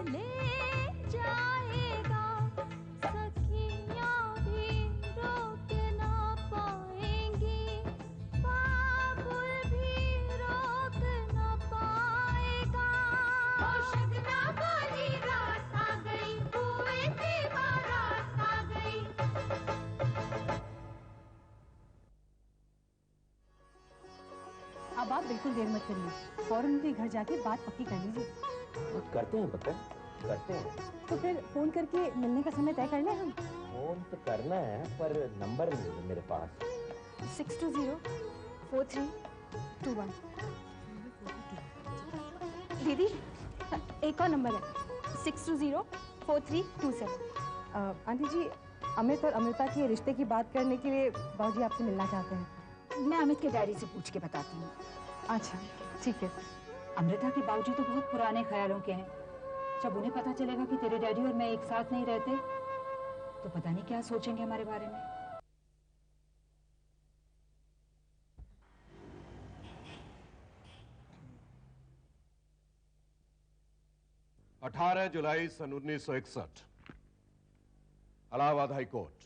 ले जाएगा, सखियां भी रोक ना पाएंगी, बाबुल भी रोक ना पाएगा। ओ शगना वाली रात आ गई, कुएं से बारात आ गई। अब आप बिल्कुल देर मत करिए, फौरन उनके घर जाके बात पक्की कर लीजिए। करते हैं पक्का, करते हैं। तो फिर फोन करके मिलने का समय तय कर लें हम। फोन तो करना है पर नंबर नहीं है मेरे पास। 620-4321। दीदी एक और नंबर है 620-4327। आंटी जी, अमित और अमृता के रिश्ते की बात करने के लिए बाबूजी आपसे मिलना चाहते हैं। मैं अमित के डैडी से पूछ के बताती हूँ। अच्छा ठीक है। अमृता के बाबूजी तो बहुत पुराने ख्यालों के हैं। जब उन्हें पता चलेगा कि तेरे डैडी और मैं एक साथ नहीं रहते तो पता नहीं क्या सोचेंगे हमारे बारे में। 18 जुलाई सन 1961 Allahabad high court,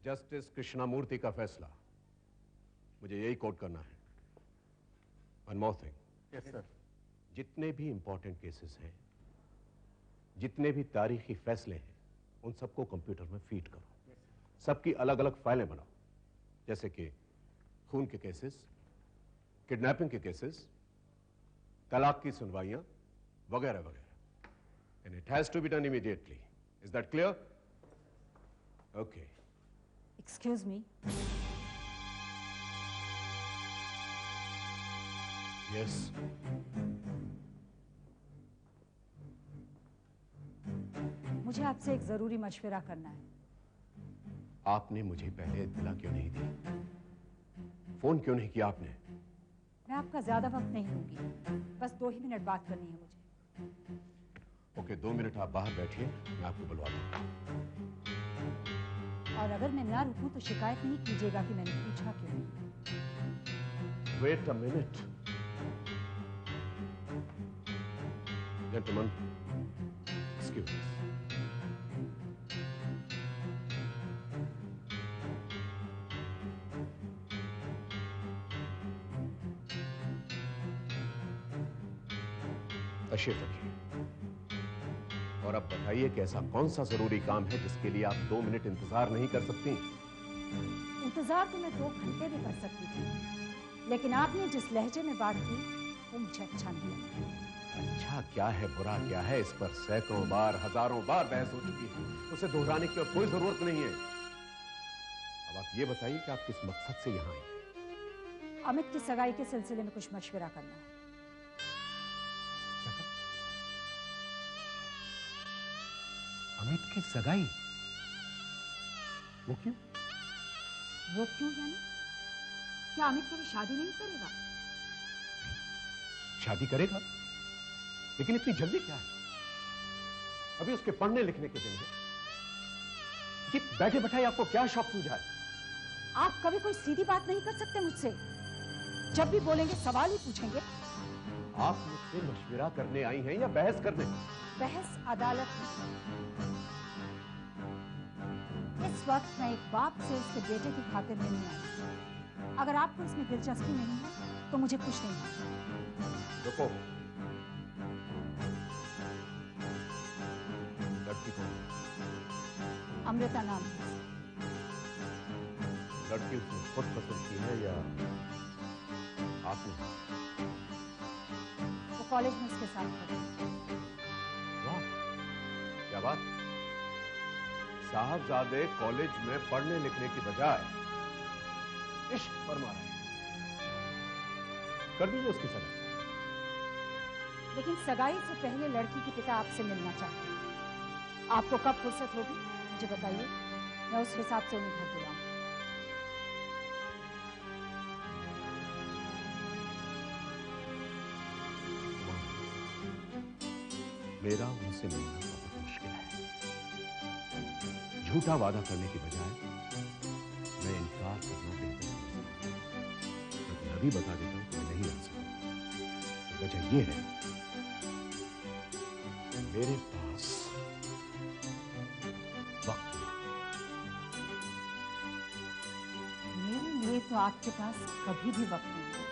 justice Krishnamurthy का फैसला। मुझे यही कोट करना है। One more thing. Yes sir. जितने भी इंपॉर्टेंट केसेस हैं, जितने भी तारीखी फैसले हैं, उन सबको कंप्यूटर में फीड करो। सबकी अलग अलग फाइलें बनाओ, जैसे कि खून के केसेस, किडनैपिंग के केसेस, तलाक की सुनवाइयां वगैरह वगैरह। And it has to be done immediately. Is that clear? Okay. Excuse me. Yes. मुझे आपसे एक जरूरी मशवरा करना है। आपने मुझे पहले इत्तला क्यों नहीं दी? फोन क्यों नहीं किया आपने? मैं आपका ज्यादा वक्त नहीं लूंगी, बस 2 ही मिनट बात करनी है मुझे। ओके, 2 मिनट आप बाहर बैठिए, मैं आपको बुलवाता हूं। और अगर मैं ना रुकूं तो शिकायत नहीं कीजिएगा कि मैंने पूछा क्यों नहीं। Wait a minute gentleman, excuse. तशरीफ रखिए। और अब बताइए कि ऐसा कौन सा जरूरी काम है जिसके लिए आप 2 मिनट इंतजार नहीं कर सकती? इंतजार तो मैं 2 घंटे भी कर सकती थी, लेकिन आपने जिस लहजे में बात की वो मुझे अच्छा नहीं लगा। अच्छा क्या है, बुरा क्या है, इस पर सैकड़ों बार, हजारों बार बहस हो चुकी है। उसे दोहराने की और कोई जरूरत नहीं है। अब आप ये बताइए कि आप किस मकसद से यहां आई? अमित की सगाई के सिलसिले में कुछ मशवरा करना है। अमित की सगाई? वो क्यों? वो क्यों यानी? क्या अमित कभी शादी नहीं करेगा? शादी करेगा, लेकिन इतनी जल्दी क्या है? अभी उसके पढ़ने लिखने के दिन है। ये बैठे बैठाए आपको क्या शौक सूझा है? आप कभी कोई सीधी बात नहीं कर सकते मुझसे। जब भी बोलेंगे सवाल ही पूछेंगे। आप मुझसे मशविरा करने आई हैं या बहस करने? बहस अदालत में। इस वक्त मैं एक बाप से उसके बेटे की खातिर नहीं आई। अगर आपको इसमें दिलचस्पी नहीं है तो मुझे कुछ नहीं है। रुको। लड़की कौन? अमृता नाम है। लड़की उसने खुद पसंद की है या आपने? वो कॉलेज में उसके साथ पढ़ी। वाह, क्या बात। साहबजादे कॉलेज में पढ़ने लिखने की बजाय इश्क फरमा रहे हैं। कर दीजिए उसकी सगाई। लेकिन सगाई से पहले लड़की के पिता आपसे मिलना चाहते हैं। आपको कब फुर्सत होगी मुझे बताइए, मैं उस हिसाब से उन्हें घर बुलाऊं। मेरा उनसे मिलना बहुत मुश्किल है। झूठा वादा करने की बजाय मैं इनकार करना बेहतर समझता हूं। मैं अभी बता देता हूं कि मैं नहीं आ सकता। वजह यह है मेरे पास वक्त मेरे लिए तो आपके पास कभी भी वक्त नहीं है,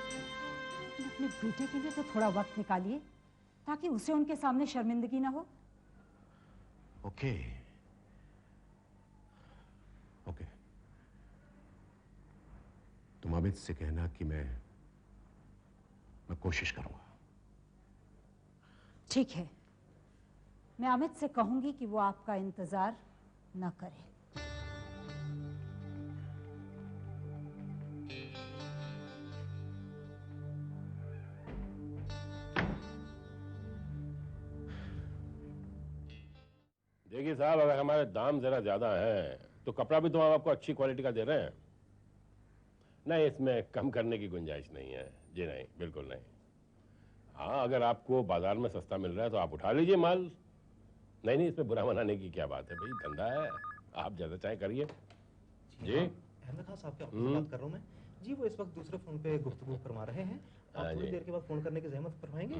लेकिन अपने बेटे के लिए तो थोड़ा वक्त निकालिए ताकि उसे उनके सामने शर्मिंदगी ना हो। ओके ओके, तुम अमित से कहना कि मैं कोशिश करूंगा। ठीक है, मैं अमित से कहूंगी कि वो आपका इंतजार न करे। देखिए साहब, अगर हमारे दाम जरा ज्यादा हैं तो कपड़ा भी तो हम आपको अच्छी क्वालिटी का दे रहे हैं। नहीं, इसमें कम करने की गुंजाइश नहीं है जी, नहीं, बिल्कुल नहीं। हाँ, अगर आपको बाजार में सस्ता मिल रहा है तो आप उठा लीजिए माल। नहीं नहीं, इसमें बुरा मनाने की क्या बात है भाई, धंधा है, आप जैसा चाहे करिए जी। अहमद खान साहब के ऑफिस से बात कर रहा हूँ मैं जी। वो इस वक्त दूसरे फोन पे गुफ्तगू फरमा रहे हैं। आप थोड़ी देर के बाद फोन करने की जहमत फरमाएंगे?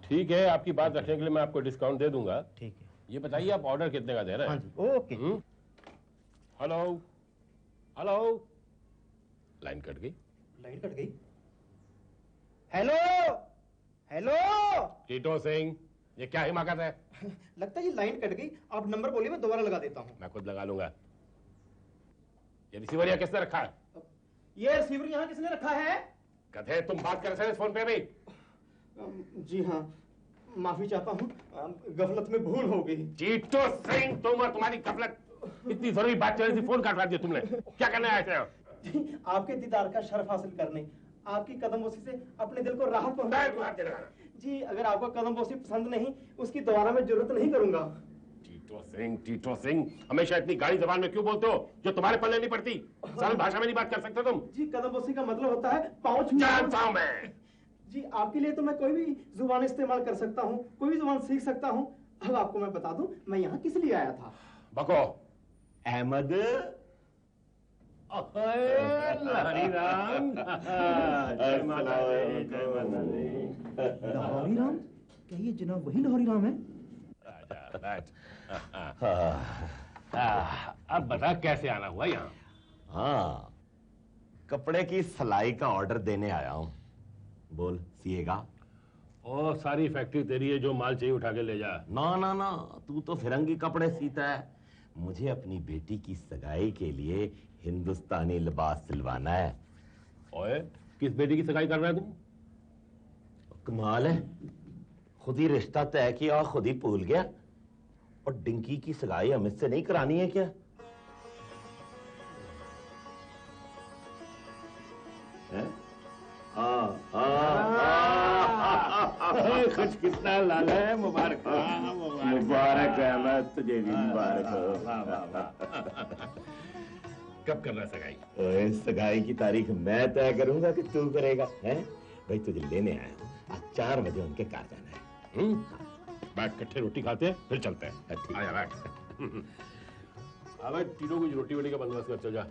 ठीक है, आपकी बात रखने के लिए मैं आपको डिस्काउंट दे दूंगा। ठीक है। ये बताइए आप ऑर्डर कितने का दे रहे हैं? हाँ जी, okay. Hello hello, line cut गई। लाइन कट गई। हेलो हेलो टीटो सिंह, ये क्या हिमाकत है? लगता है ये लाइन कट गई। आप नंबर बोलिए, मैं दोबारा लगा देता हूँ। मैं खुद लगा लूंगा। ये रिसीवर यहाँ किसने रखा है? ये रिसीवर यहाँ किसने रखा है? कथे, तुम बात कर रहे थे इस फोन पे भी? जी हाँ, माफी चाहता हूँ, गफलत में भूल हो गई। टीटो सिंह, तुम और तुम्हारी गफलत, इतनी जरूरी बात चल रही थी, फोन काटवा दिया तुमने। क्या करने आए थे? आपके दीदार का शर्फ हासिल करने, आपकी कदमबोसी से अपने दिल को राहत पहुंचाने। जी, अगर आपको कदमबोसी पसंद नहीं, उसकी दोबारा मैं जरूरत नहीं करूंगा। टीटो सिंह, हमेशा इतनी गाड़ी जबान में क्यों बोलते हो जो तुम्हारे पल्ले नहीं पड़ती? सरल भाषा में नहीं बात कर सकते तुम? जी, कदमबोसी का मतलब होता है पाँव छूना। जानता हूं मैं। जी, आपके लिए तो मैं कोई भी जुबान इस्तेमाल कर सकता हूँ, कोई भी जुबान सीख सकता हूँ। अब आपको मैं बता दूं, मैं यहाँ किस लिए आया था। बको। अहमद, हरी राम। लाहौरी राम? क्या ये जनाब वही लाहौरी राम है? अब बता कैसे आना हुआ यहाँ? हाँ, कपड़े की सिलाई का ऑर्डर देने आया हूँ। बोल, सिएगा? ओ, सारी फैक्ट्री तेरी है, जो माल चाहिए उठा के ले जा। ना ना ना, तू तो फिरंगी कपड़े सीता है। मुझे अपनी बेटी की सगाई के लिए हिंदुस्तानी लिबास सिलवाना है। ओए, किस बेटी की सगाई कर रहा है तुम? कमाल है, खुद ही रिश्ता तय किया और खुद ही भूल गया। और डिंकी की सगाई अमित से नहीं करानी है क्या? कुछ कितना लाल है। मुबारक मुबारक अहमद, तुझे भी मुबारक हो। कब कर रहा है सगाई? ओए, सगाई की तारीख मैं तय करूंगा कि तू करेगा? हैं भाई, तुझे लेने आया हूँ। आज 4 बजे उनके कार जाना है। बैठ इकट्ठे रोटी खाते हैं, फिर चलते हैं। ठीक आया बैठ। अब टीटो कुछ रोटी वोटी का बंदोबस्त कर, चल जा।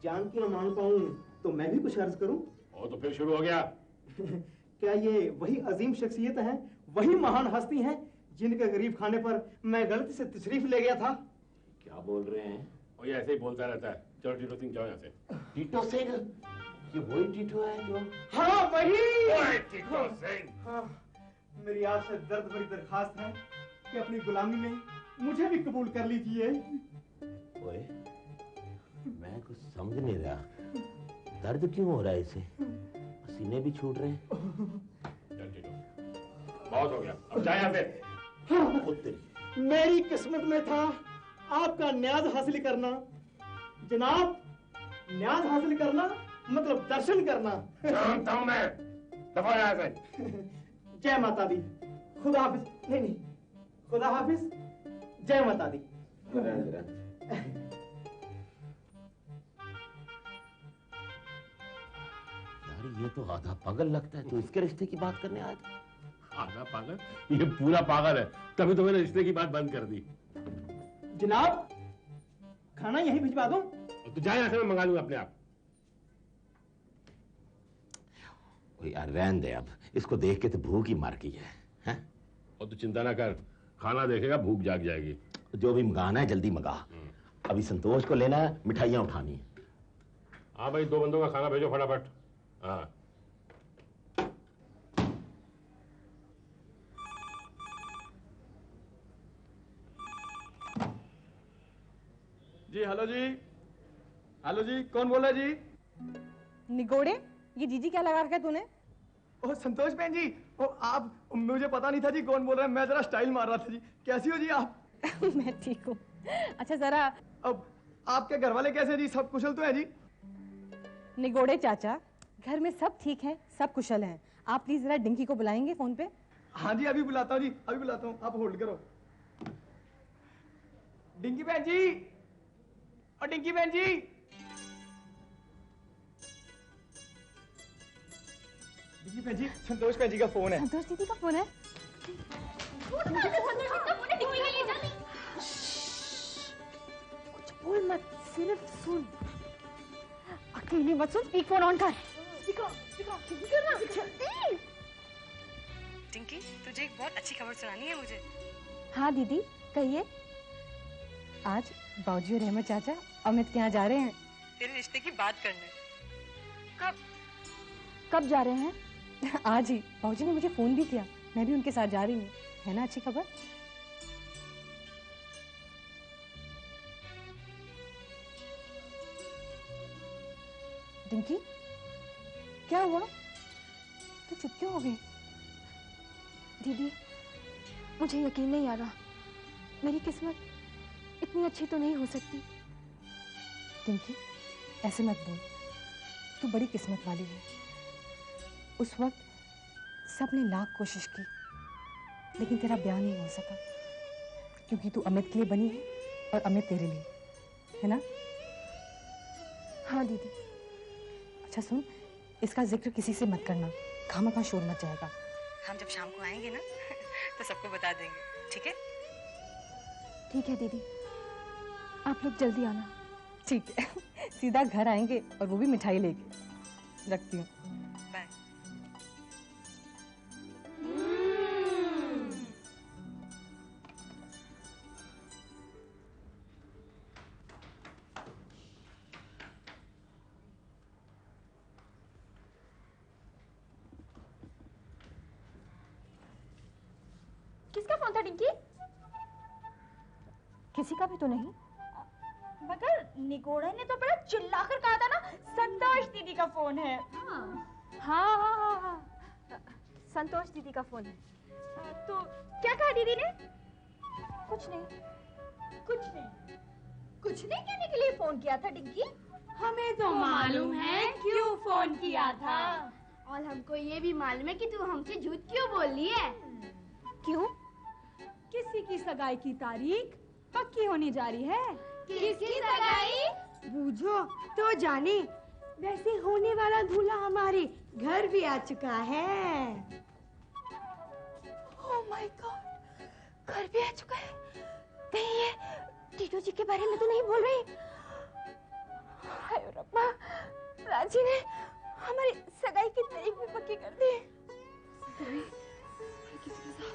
जान की न मान पाऊं तो मैं भी कुछ अर्ज करूं। ओ, तो फिर शुरू हो गया। क्या ये वही अजीम शख्सियत हैं, वही महान हस्ती हैं जिनके गरीब खाने पर मैं गलती से तशरीफ ले गया था? क्या बोल रहे हैं? वो ये ऐसे ही बोलता रहता है। चलो टीटो सिंह, जाओ यहाँ से। टीटो सिंह? ये वही टीटो है जो? हाँ, वही। ओए, टीटो सिंह। हाँ, मेरी आपसे दर्द भरी दरखास्त है कि अपनी गुलामी में मुझे भी कबूल कर लीजिए। ओए, मैं कुछ समझ नहीं रहा, दर्द क्यों हो रहा है इसे? पसीने भी छूट रहे हैं। चल टीटो, बहुत हो गया, अब जा यहाँ से। हाँ, मेरी किस्मत में था आपका न्याज हासिल करना। जनाब, न्याज हासिल करना मतलब दर्शन करना। जानता हूं मैं। दफा यहाँ से। जय माता दी। खुदा हाफिज। नहीं नहीं, खुदा हाफिज, जय माता दी। यार, ये तो आधा पागल लगता है। तो इसके रिश्ते की बात करने आया था? आधा पागल? ये पूरा पागल है, तभी तो मैंने रिश्ते की बात बंद कर दी। जनाब, खाना यहीं भिजवा दूं? तो जाए यहाँ से, मैं मंगा लूंगा अपने आप। ओ यार रहने दे, अब इसको देख के तो भूख ही मर गई है, हैं? और तू चिंता ना कर, खाना देखेगा भूख जाग जाएगी। जो भी मंगाना है जल्दी मंगा। अभी संतोष को लेना है, मिठाइयाँ उठानी है। हाँ भाई, 2 बंदों का खाना भेजो फटाफट। हाँ जी, हेलो जी। हेलो जी, कौन बोल रहा है जी? निगोड़े, ये जीजी क्या लगा रखा है तूने? ओ संतोष बहन जी, ओ आप, मुझे पता नहीं था जी कौन बोल रहा है, मैं जरा स्टाइल मार रहा था जी। कैसी हो जी आप? मैं ठीक हूँ। अच्छा जरा, अब आपके घर वाले कैसे हैं जी, सब कुशल तो है जी? निगोड़े चाचा, घर में सब ठीक है, सब कुशल हैं। आप प्लीज जरा डिंकी को बुलाएंगे फोन पे? हाँ जी, अभी बुलाता हूँ जी, अभी बुलाता हूँ, आप होल्ड करो। डिंकी बहन जी, और डिंकी बहन जी। डिंकी बहन जी, संतोष बहन जी का फोन है। संतोष दीदी का फोन है? कुछ बोल मत, सिर्फ सुन। अकेली मत सुन, स्पीक फोन ऑन कर। टिंकी, तुझे एक बहुत अच्छी खबर सुनानी है मुझे। हाँ दीदी, कहिए। आज बाबूजी और रहमत चाचा अमित के यहाँ जा रहे हैं तेरे रिश्ते की बात करने। कब जा रहे हैं? आज ही। बाबूजी ने मुझे फोन भी किया, मैं भी उनके साथ जा रही हूँ। है ना अच्छी खबर? डिंकी, क्या हुआ? तो चुप क्यों हो गई? दीदी, मुझे यकीन नहीं आ रहा, मेरी किस्मत इतनी अच्छी तो नहीं हो सकती। डिंकी, ऐसे मत बोल, तू बड़ी किस्मत वाली है। उस वक्त सबने लाख कोशिश की, लेकिन तेरा ब्याह नहीं हो सका, क्योंकि तू अमित के लिए बनी है और अमित तेरे लिए, है ना? हाँ दीदी। अच्छा सुन, इसका जिक्र किसी से मत करना, खामखा शोर मच जाएगा। हम जब शाम को आएंगे ना तो सबको बता देंगे, ठीक है? ठीक है दीदी, आप लोग जल्दी आना। ठीक है। सीधा घर आएंगे और वो भी मिठाई लेके। रखती हूँ, बाय। किसका फोन था डिंकी? किसी का भी तो नहीं। मगर निगोड़े ने तो बड़ा चिल्लाकर कहा था ना, संतोष दीदी का फोन है। हाँ, संतोष दीदी का फोन है। तो क्या कहा दीदी ने? कुछ नहीं। कुछ नहीं कहने के लिए फोन किया था डिंकी? हमें तो मालूम है क्यों फोन किया था, और हमको ये भी मालूम है कि तू हमसे झूठ क्यों बोल रही है। क्यों? किसी की सगाई की तारीख पक्की होने जा रही है। किसकी सगाई? बूझो तो जाने, वैसे होने वाला दूल्हा हमारे घर भी आ चुका है। ओह माय गॉड, घर भी आ चुका है। कहीं ये टीटू जी के बारे में तो नहीं बोल रही? हाय रब्बा, राजी ने हमारी सगाई की तारीख भी पक्की कर दी। सगाई किसके साथ?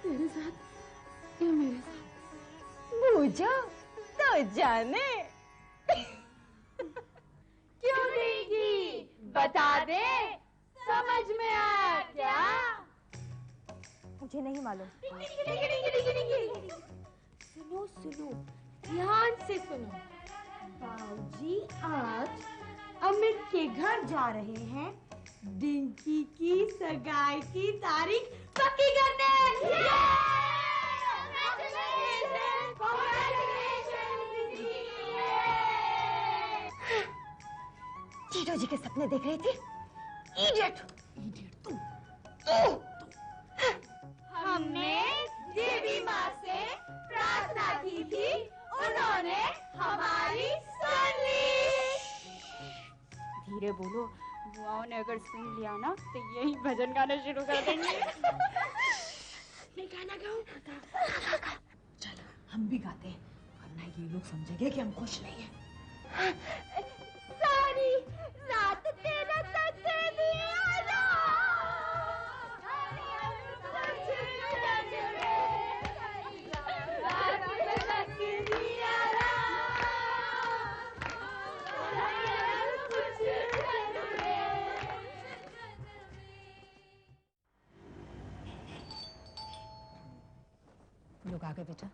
तेरे साथ या मेरे साथ? बूझो तो जाने। क्यों देगी? बता दे, समझ में आया क्या? मुझे नहीं मालूम। सुनो सुनो, ध्यान से सुनो। बाबूजी आज अमित के घर जा रहे हैं डिंकी की सगाई की तारीख पक्की करने। टीटू जी के सपने देख रही थी। इडियट तू। हमने देवी माँ से प्रार्थना की थी, उन्होंने हमारी सुन ली। धीरे बोलो, बुआओं ने अगर सुन लिया ना तो यही भजन गाना शुरू कर देंगे। मैं गाना गाऊं? चलो हम भी गाते हैं, वरना ये लोग समझेंगे कि हम खुश नहीं हैं। सारी रात तेरा तक दिया लोग आ गए बेटा।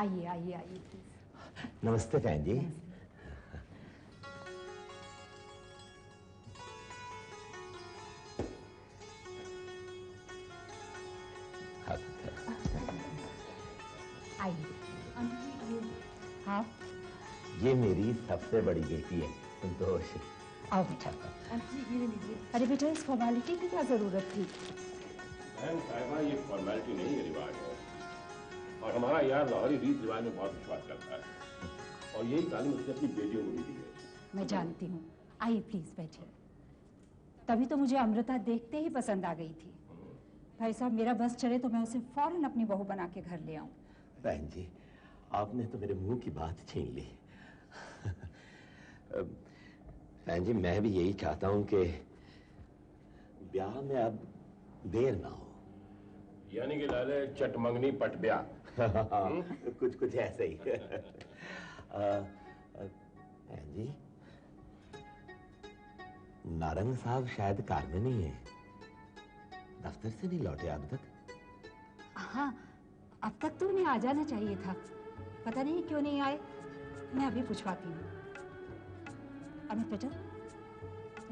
आइए आइए आइए प्लीज। नमस्ते बहन जी। आइए। हाँ ये मेरी सबसे बड़ी बेटी है संतोष। आओ बेटा। अरे बेटा इस फॉर्मेलिटी की क्या जरूरत थी? बहन साहिबा ये फॉर्मेलिटी नहीं, ये रिवाज है। और हमारा यार लाहौरी रीत रिवाज में बहुत विश्वास करता है और यही तालीम उसने अपनी बेटियों को भी दी है। मैं जानती हूँ। आइए प्लीज बैठिए। तभी तो मुझे अमृता देखते ही पसंद आ गई थी। भाई साहब मेरा बस चले तो मैं उसे फौरन अपनी बहू बना के घर ले आऊं। बहन जी आपने तो मेरे मुंह की बात छीन ली। बहन जी मैं भी यही चाहता हूं कि ब्याह में अब देर ना हो। यानी कि लाले चटमंगनी पट ब्याह। कुछ कुछ ऐसे ही। बहन जी नारंग साहब शायद कार में नहीं है, दफ्तर से नहीं लौटे अब तक। हाँ अब तक तो उन्हें आ जाना चाहिए था, पता नहीं क्यों नहीं आए। मैं अभी पूछवाती हूँ। अमित बेटा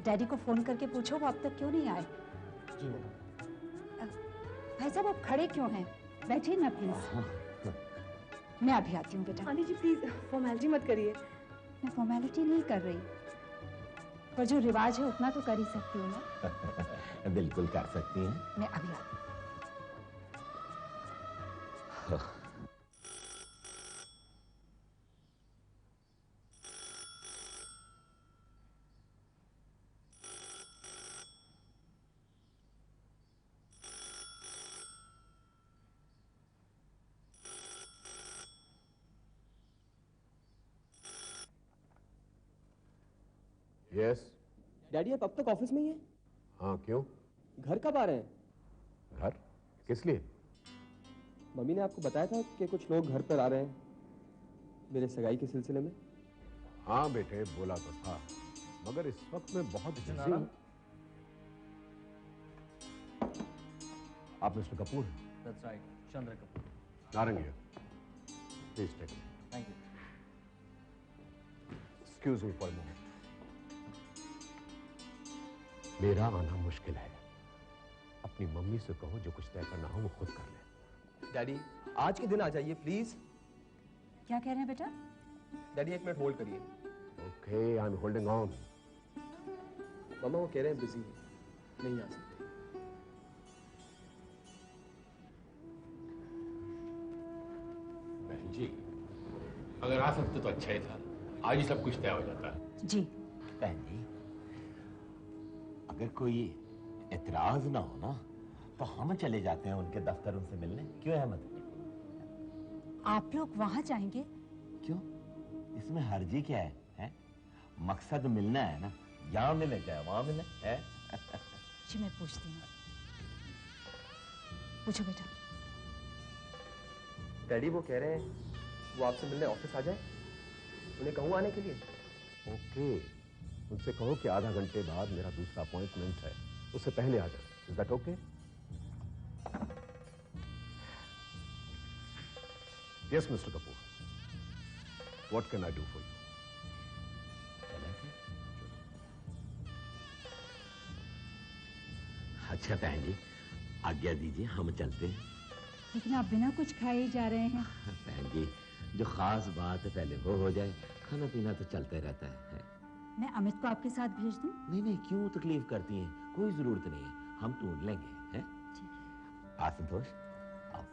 डैडी को फोन करके पूछो वो अब तक क्यों नहीं आए। जी मैडम। भाई साहब आप खड़े क्यों हैं, बैठिए ना प्लीज। मैं अभी आती हूँ बेटा। आंटी जी प्लीज फॉर्मेलिटी मत करिए। मैं फॉर्मेलिटी नहीं कर रही, पर जो रिवाज है उतना तो कर ही सकती हूँ ना। बिल्कुल कर सकती हैं। मैं अभी आती हूँ। यस। डैडी आप अब तक ऑफिस में ही हैं? हाँ क्यों? घर कब आ रहे हैं? घर किस लिए? मम्मी ने आपको बताया था कि कुछ लोग घर पर आ रहे हैं मेरे सगाई के सिलसिले में। हाँ बेटे बोला तो था, मगर इस वक्त मैं बहुत बिजी हूँ। आप mister Kapoor? That's right, Chandra Kapoor. नारंगी please take. Thank you. Excuse me for a moment. मेरा आना मुश्किल है, अपनी मम्मी से कहो जो कुछ तय करना हो वो खुद कर ले। डैडी आज के दिन आ जाइए प्लीज। क्या कह रहे हैं बेटा? डैडी एक मिनट होल्ड करिए। Okay I am holding on. मामा वो कह रहे हैं बिजी नहीं आ सकते। बहन जी अगर आ सकते तो अच्छा ही था, आज ही सब कुछ तय हो जाता। जी बहन जी अगर कोई एतराज ना हो ना तो हम चले जाते हैं उनके दफ्तर उनसे मिलने। क्यों अहमद? आप लोग वहां जाएंगे? क्यों इसमें हर्जी क्या है, हैं? मकसद मिलना है ना, यहाँ मिले चाहे वहां मिले है। जी मैं पूछती हूँ। पूछो बेटा। डैडी वो कह रहे हैं वो आपसे मिलने ऑफिस आ जाए, उन्हें कहूँ आने के लिए। ओके उनसे कहो कि आधा घंटे बाद मेरा दूसरा अपॉइंटमेंट है, उससे पहले आ जाए। Is that okay? Yes mister Kapoor, what can I do for you? अच्छा बहन जी आज्ञा दीजिए हम चलते हैं। लेकिन आप बिना कुछ खाए ही जा रहे हैं। बहन जी जो खास बात है पहले वो हो जाए, खाना पीना तो चलता रहता है। मैं अमित को आपके साथ भेज दूं? नहीं नहीं क्यों तकलीफ करती हैं, कोई जरूरत नहीं है, हम ढूंढ लेंगे हैं। आ संतोष आओ।